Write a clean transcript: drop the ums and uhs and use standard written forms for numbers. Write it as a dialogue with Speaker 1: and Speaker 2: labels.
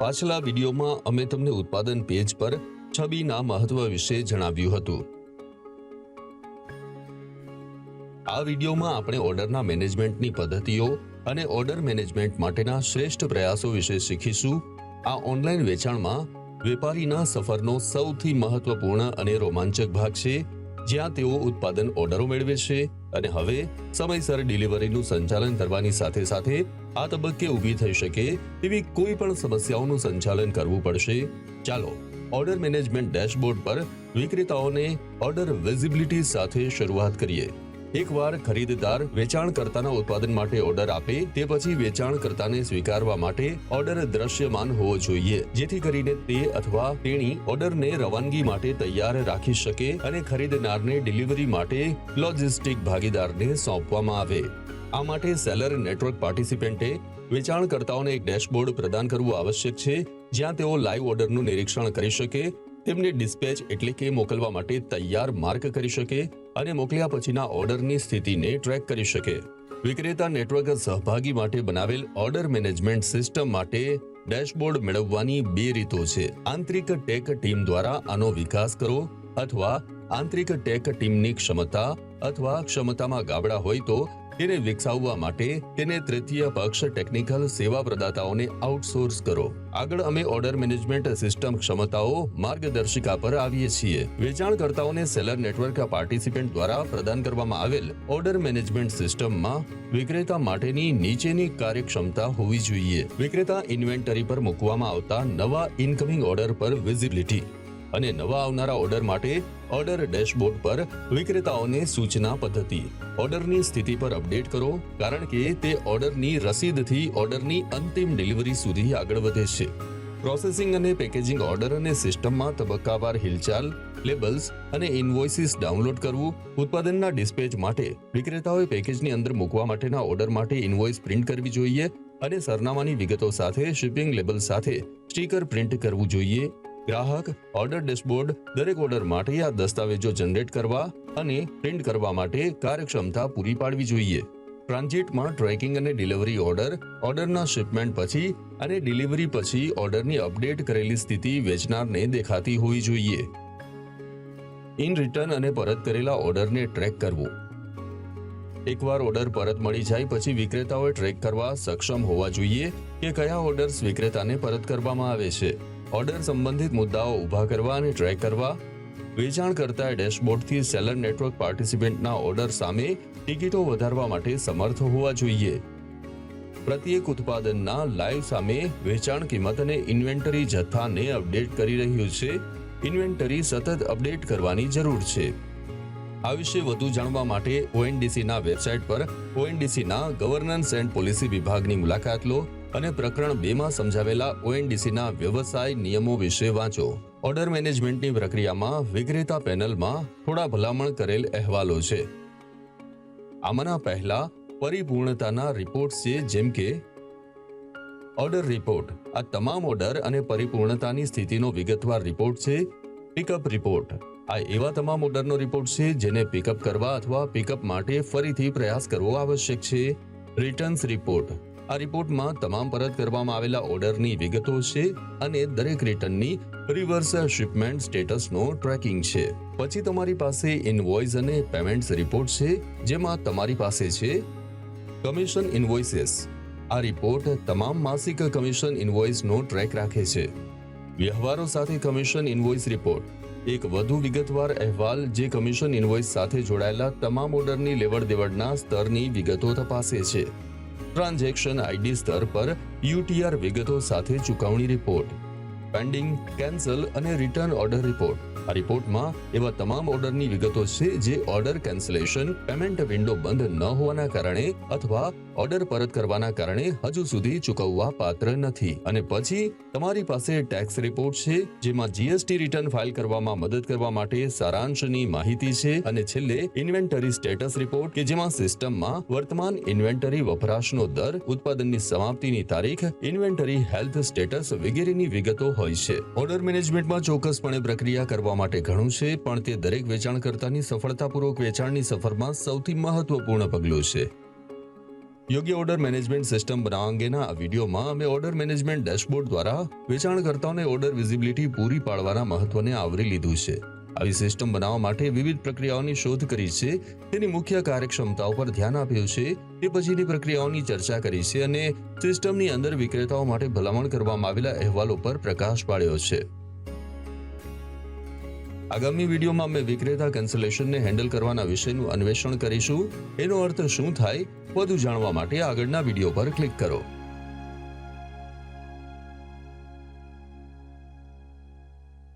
Speaker 1: પાછલા વિડીયોમાં અમે તમને ઉત્પાદન પેજ પર છબીના મહત્વ વિશે જણાવ્યું હતું। આ વિડીયોમાં આપણે ઓર્ડરના મેનેજમેન્ટની પદ્ધતિઓ અને ઓર્ડર મેનેજમેન્ટ માટેના શ્રેષ્ઠ પ્રયાસો વિશે શીખીશું। આ ઓનલાઈન વેચાણમાં વેપારીના સફરનો સૌથી મહત્વપૂર્ણ અને રોમાંચક ભાગ છે, જ્યાં તેઓ ઉત્પાદન ઓર્ડરો મેળવે છે અને હવે સમયસર ડિલિવરીનું સંચાલન કરવાની સાથે સાથે આ તબક્કે ઊભી થઈ શકે તેવી કોઈ પણ સમસ્યાઓનું સંચાલન કરવું પડશે। ચાલો ઓર્ડર મેનેજમેન્ટ ડેશબોર્ડ પર વિક્રેતાઓને ઓર્ડર વિઝિબિલિટી સાથે શરૂઆત કરીએ। એકવાર ખરીદદાર વેચાણકર્તાના ઉત્પાદન માટે ઓર્ડર આપે તે પછી વેચાણકર્તાને સ્વીકારવા માટે ઓર્ડર દ્રશ્યમાન હોવો જોઈએ, જેથી કરીને તે અથવા તેણી ઓર્ડરને રવાનગી માટે તૈયાર રાખી શકે અને ખરીદનારને ડિલિવરી માટે લોજિસ્ટિક ભાગીદારને સોંપવામાં આવે। આ માટે સેલર નેટવર્ક પાર્ટિસિપેન્ટે વેચાણકર્તાઓને એક ડેશબોર્ડ પ્રદાન કરવું આવશ્યક છે, જ્યાં તેઓ લાઈવ ઓર્ડરનું નિરીક્ષણ કરી શકે, તેમને ડિસ્પેચ એટલે કે મોકલવા માટે તૈયાર માર્ક કરી શકે અને મોકલ્યા પછીના ઓર્ડરની સ્થિતિને ટ્રેક કરી શકે। વિક્રેતા નેટવર્ક સહભાગી માટે બનાવેલ ઓર્ડર મેનેજમેન્ટ સિસ્ટમ માટે ડેશબોર્ડ મેળવવાની બે રીતો છે। આંતરિક ટેક ટીમ દ્વારા આનો વિકાસ કરો અથવા આંતરિક ટેક ટીમની ક્ષમતામાં ગાબડા હોય તો તેને વિકસાવવા માટે તેને તૃતીય પક્ષ ટેકનિકલ સેવા પ્રદાતાઓને આઉટસોર્સ કરો। આગળ અમે ઓર્ડર મેનેજમેન્ટ સિસ્ટમ ક્ષમતાઓ માર્ગદર્શિકા પર આવીએ છીએ। વેચાણકર્તાઓને સેલર નેટવર્ક પાર્ટિસિપેન્ટ દ્વારા પ્રદાન કરવામાં આવેલ ઓર્ડર મેનેજમેન્ટ સિસ્ટમમાં વિક્રેતા માટેની નીચેની કાર્યક્ષમતા હોવી જોઈએ। વિક્રેતા ઇન્વેન્ટરી પર મૂકવામાં આવતા નવા ઇનકમિંગ ઓર્ડર પર વિઝિબિલિટી અને નવા આવનારા ઓર્ડર માટે ઓર્ડર ડેશબોર્ડ પર વિક્રેતાઓને સૂચના પદ્ધતિ। ઓર્ડરની સ્થિતિ પર અપડેટ કરો, કારણ કે તે ઓર્ડરની રસીદથી ઓર્ડરની અંતિમ ડિલિવરી સુધી આગળ વધે છે। પ્રોસેસિંગ અને પેકેજિંગ ઓર્ડર અને સિસ્ટમમાં તબક્કાવાર હિલચાલ, લેબલ્સ અને ઇનવોઇસીસ ડાઉનલોડ કરવું। ઉત્પાદનના ડિસ્પેચ માટે વિક્રેતાઓએ પેકેજની અંદર મૂકવા માટેના ઓર્ડર માટે ઇનવોઇસ પ્રિન્ટ કરવી જોઈએ અને સરનામાની વિગતો સાથે શિપિંગ લેબલ સાથે સ્ટીકર પ્રિન્ટ કરવું જોઈએ। ગ્રાહક ઓર્ડર ડેશબોર્ડ દરેક ઓર્ડર માટે આ દસ્તાવેજો જનરેટ કરવા અને પ્રિન્ટ કરવા માટે કાર્યક્ષમતા પૂરી પાડવી જોઈએ। ટ્રાન્ઝિટમાં ટ્રેકિંગ અને ડિલિવરી ઓર્ડરના શિપમેન્ટ પછી અને ડિલિવરી પછી ઓર્ડરની અપડેટ કરેલી સ્થિતિ વેચનારને દેખાતી હોવી જોઈએ। ઇન રિટર્ન અને પરત કરેલા ઓર્ડરને ટ્રેક કરવું। એકવાર ઓર્ડર પરત મળી જાય પછી વિક્રેતાઓએ ટ્રેક કરવા સક્ષમ હોવા જોઈએ કે કયા ઓર્ડર્સ વિક્રેતાને પરત કરવામાં આવે છે। ઓર્ડર સંબંધિત મુદ્દાઓ ઊભા કરવા અને ટ્રેક કરવા। વેચાણકર્તાએ ડેશબોર્ડથી સેલર નેટવર્ક પાર્ટિસિપેન્ટના ઓર્ડર સામે ટિકિટો વધારવા માટે સમર્થ હોવા જોઈએ। પ્રત્યેક ઉત્પાદનના લાઈવ સામે વેચાણ કિંમત અને ઇન્વેન્ટરી જથ્થાને અપડેટ કરી રહ્યું છે। ઇન્વેન્ટરી સતત અપડેટ કરવાની જરૂર છે। આ વિશે વધુ જાણવા માટે ONDCના વેબસાઇટ પર ONDCના ગવર્નન્સ એન્ડ પોલિસી વિભાગની મુલાકાત લો અને પ્રકરણ 2માં સમજાવેલા ONDCના વ્યવસાય નિયમો વિશે વાંચો। ઓર્ડર મેનેજમેન્ટની પ્રક્રિયામાં વિક્રેતા પેનલમાં થોડા ભલામણ કરેલ અહેવાલો છે। આમાંના પહેલા પરિપૂર્ણતાના રિપોર્ટ છે, જેમ કે ઓર્ડર રિપોર્ટ આ તમામ ઓર્ડર અને પરિપૂર્ણતાની સ્થિતિનો વિગતવાર રિપોર્ટ છે। પિકઅપ રિપોર્ટ આ એવા તમામ ઓર્ડરનો રિપોર્ટ છે જેને પિકઅપ કરવા અથવા પિકઅપ માટે ફરીથી પ્રયાસ કરવો આવશ્યક છે। રિટર્ન્સ રિપોર્ટ આ રિપોર્ટમાં તમામ પરત કરવામાં આવેલા ઓર્ડરની વિગતો છે અને દરેક રિટર્નની રિવર્સ શિપમેન્ટ સ્ટેટસનો ટ્રેકિંગ છે। પછી તમારી પાસે ઇનવોઇસ અને પેમેન્ટ્સ રિપોર્ટ છે, જેમાં તમારી પાસે છે કમિશન ઇનવોઇસીસ। આ રિપોર્ટ તમામ માસિક કમિશન ઇનવોઇસનો ટ્રેક રાખે છે। વ્યવહારો સાથે કમિશન ઇનવોઇસ રિપોર્ટ એક વધુ વિગતવાર અહેવાલ જે કમિશન ઇનવોઇસ સાથે જોડાયેલા તમામ ઓર્ડરની લેવડ દેવડના સ્તરની વિગતો તપાસે છે। ટ્રાન્ઝેક્શન આઈડી સ્તર પર UTR વિગતો સાથે ચૂકવણી રિપોર્ટ। પેન્ડિંગ, કેન્સલ અને રિટર્ન ઓર્ડર રિપોર્ટ આ રિપોર્ટમાં એવા તમામ ઓર્ડરની વિગતો છે જે ઓર્ડર કેન્સલેશન, પેમેન્ટ વિન્ડો બંધ ન હોવાના કારણે અથવા ઓર્ડર પરત કરવાના કારણે હજુ સુધી ચૂકવવા પાત્ર નથી। અને પછી તમારી પાસે ટેક્સ રિપોર્ટ છે, જેમાં GST રિટર્ન ફાઇલ કરવામાં મદદ કરવા માટે સારાંશની માહિતી છે। અને છેલ્લે ઇન્વેન્ટરી સ્ટેટસ રિપોર્ટ કે જેમાં સિસ્ટમમાં વર્તમાન ઇન્વેન્ટરી વપરાશનો દર, ઉત્પાદનની સમાપ્તિની તારીખ, ઇન્વેન્ટરી હેલ્થ સ્ટેટસ વગેરેની વિગતો હોય છે। ઓર્ડર મેનેજમેન્ટમાં ચોક્કસપણે પ્રક્રિયા કરવા માટે ઘણું છે, પણ તે દરેક વેચાણકર્તાની સફળતાપૂર્વક વેચાણની સફરમાં સૌથી મહત્વપૂર્ણ પગલું છે। યોગ્ય ઓર્ડર મેનેજમેન્ટ સિસ્ટમ બનાવવા અંગેના આ વિડીયોમાં અમે ઓર્ડર મેનેજમેન્ટ ડેશબોર્ડ દ્વારા વેચાણકર્તાઓને ઓર્ડર વિઝિબિલિટી પૂરી પાડવાના મહત્વને આવરી લીધું છે. આવી સિસ્ટમ બનાવવા માટે વિવિધ પ્રક્રિયાઓની શોધ કરી છે, તેની મુખ્ય કાર્યક્ષમતાઓ પર ધ્યાન આપ્યું છે, તે પછીની પ્રક્રિયાઓની ચર્ચા કરી છે અને સિસ્ટમની અંદર વિક્રેતાઓ માટે ભલામણ કરવામાં આવેલા અહેવાલો પર પ્રકાશ પાડ્યો છે. આગામી વિડીયોમાં અમે વિક્રેતા કેન્સલેશનને હેન્ડલ કરવાના વિષયનું અન્વેષણ કરીશું. એનો અર્થ શું થાય, વધુ જાણવા માટે આગળના વિડીયો પર ક્લિક કરો.